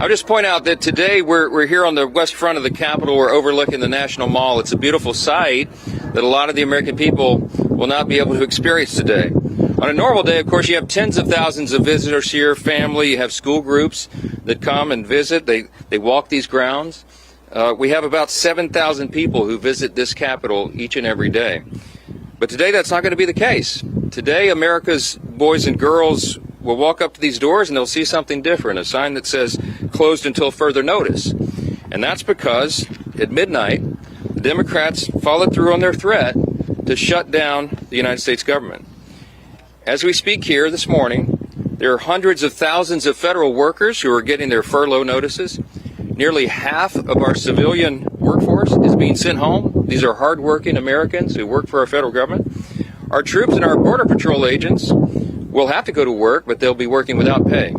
I'll just point out that today we're here on the west front of the Capitol. We're overlooking the National Mall. It's a beautiful sight that a lot of the American people will not be able to experience today. On a normal day, of course, you have tens of thousands of visitors here, family, you have school groups that come and visit. They walk these grounds. We have about 7,000 people who visit this Capitol each and every day. But today that's not going to be the case. Today, America's boys and girls will walk up to these doors and they'll see something different, a sign that says closed until further notice. And that's because at midnight, the Democrats followed through on their threat to shut down the United States government. As we speak here this morning, there are hundreds of thousands of federal workers who are getting their furlough notices. Nearly half of our civilian workforce is being sent home. These are hardworking Americans who work for our federal government. Our troops and our Border Patrol agents will have to go to work, but they'll be working without pay.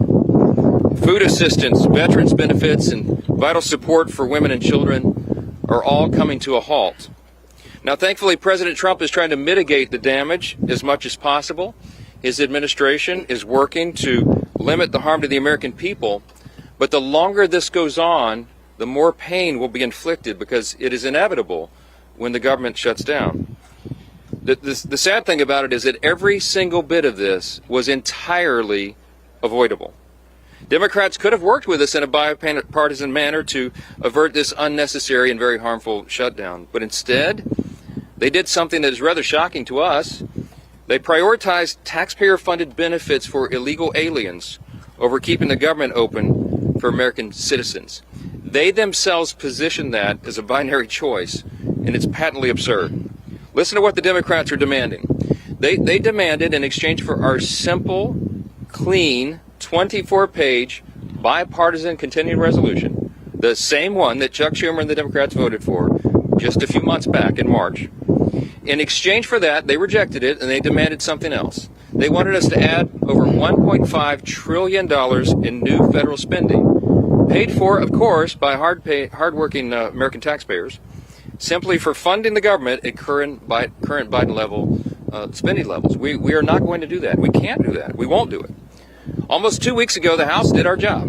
Food assistance, veterans benefits, and vital support for women and children are all coming to a halt. Now, thankfully, President Trump is trying to mitigate the damage as much as possible. His administration is working to limit the harm to the American people, but the longer this goes on, the more pain will be inflicted because it is inevitable when the government shuts down. The sad thing about it is that every single bit of this was entirely avoidable. Democrats could have worked with us in a bipartisan manner to avert this unnecessary and very harmful shutdown, but instead, they did something that is rather shocking to us. They prioritized taxpayer-funded benefits for illegal aliens over keeping the government open for American citizens. They themselves positioned that as a binary choice, and it's patently absurd. Listen to what the Democrats are demanding. They demanded, in exchange for our simple, clean, 24-page bipartisan continuing resolution, the same one that Chuck Schumer and the Democrats voted for just a few months back in March. In exchange for that, they rejected it and they demanded something else. They wanted us to add over $1.5 trillion in new federal spending, paid for, of course, by hardworking American taxpayers, simply for funding the government at current Biden level spending levels. We are not going to do that. We can't do that. We won't do it. Almost 2 weeks ago, the House did our job.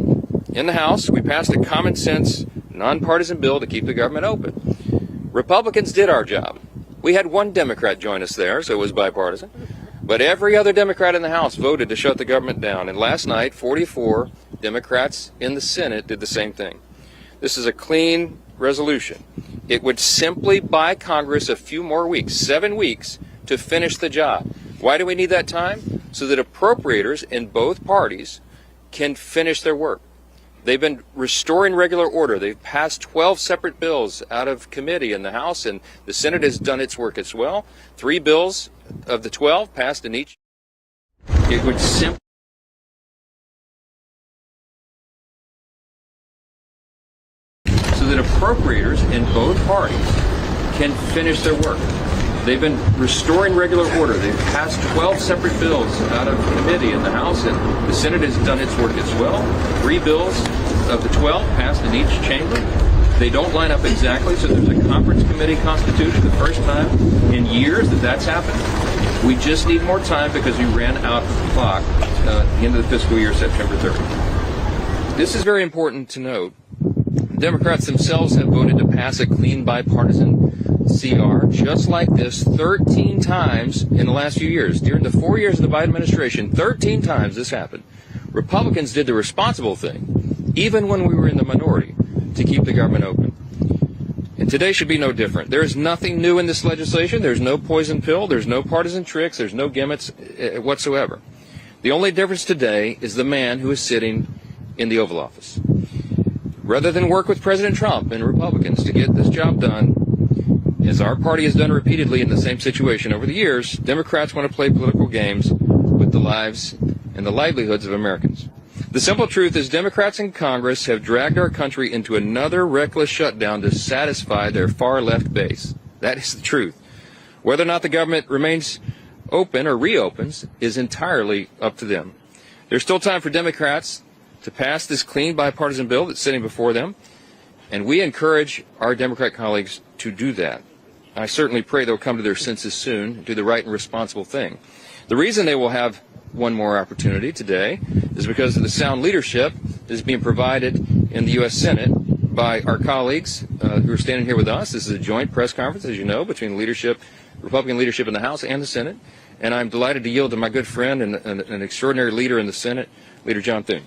In the House, we passed a common sense, nonpartisan bill to keep the government open. Republicans did our job. We had one Democrat join us there, so it was bipartisan. But every other Democrat in the House voted to shut the government down. And last night, 44 Democrats in the Senate did the same thing. This is a clean resolution. It would simply buy Congress a few more weeks, 7 weeks, to finish the job. Why do we need that time? So that appropriators in both parties can finish their work. They've been restoring regular order. They've passed 12 separate bills out of committee in the House, and the Senate has done its work as well. 3 bills of the 12 passed in each. It would simply so that appropriators in both parties can finish their work. They've been restoring regular order. They've passed 12 separate bills out of committee in the House, and the Senate has done its work as well. 3 bills of the 12 passed in each chamber. They don't line up exactly, so there's a conference committee constituted, the first time in years that that's happened. We just need more time because we ran out of the clock at the end of the fiscal year, September 30th. This is very important to note. Democrats themselves have voted to pass a clean bipartisan CR just like this 13 times in the last few years. During the 4 years of the Biden administration, 13 times this happened. Republicans did the responsible thing, even when we were in the minority, to keep the government open. And today should be no different. There is nothing new in this legislation. There's no poison pill. There's no partisan tricks. There's no gimmicks whatsoever. The only difference today is the man who is sitting in the Oval Office. Rather than work with President Trump and Republicans to get this job done, as our party has done repeatedly in the same situation over the years, Democrats want to play political games with the lives and the livelihoods of Americans. The simple truth is Democrats in Congress have dragged our country into another reckless shutdown to satisfy their far-left base. That is the truth. Whether or not the government remains open or reopens is entirely up to them. There's still time for Democrats to pass this clean bipartisan bill that's sitting before them, and we encourage our Democrat colleagues to do that. I certainly pray they'll come to their senses soon, do the right and responsible thing. The reason they will have one more opportunity today is because of the sound leadership that is being provided in the U.S. Senate by our colleagues who are standing here with us. This is a joint press conference, as you know, between leadership, Republican leadership in the House and the Senate. And I'm delighted to yield to my good friend and an extraordinary leader in the Senate, Leader John Thune.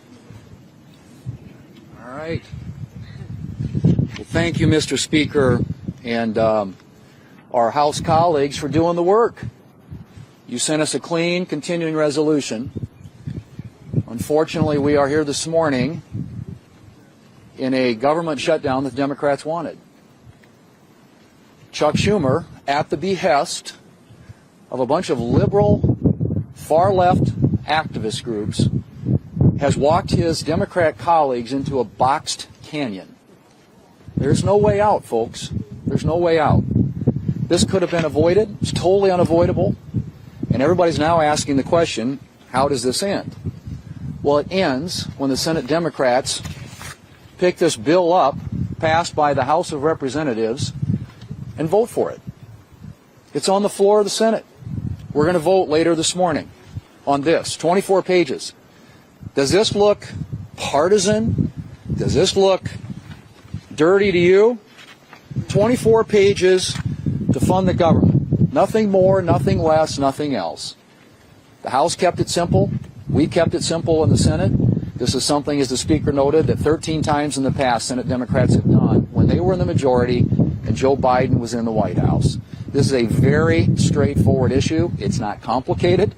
All right. Well, thank you, Mr. Speaker, and our House colleagues for doing the work. You sent us a clean, continuing resolution. Unfortunately, we are here this morning in a government shutdown that the Democrats wanted. Chuck Schumer, at the behest of a bunch of liberal, far-left activist groups, has walked his Democrat colleagues into a boxed canyon. There's no way out, folks. There's no way out. This could have been avoided. It's totally unavoidable. And everybody's now asking the question, how does this end? Well, it ends when the Senate Democrats pick this bill up, passed by the House of Representatives, and vote for it. It's on the floor of the Senate. We're going to vote later this morning on this, 24 pages. Does this look partisan? Does this look dirty to you? 24 pages to fund the government. Nothing more, nothing less, nothing else. The House kept it simple. We kept it simple in the Senate. This is something, as the Speaker noted, that 13 times in the past Senate Democrats have done when they were in the majority and Joe Biden was in the White House. This is a very straightforward issue. It's not complicated.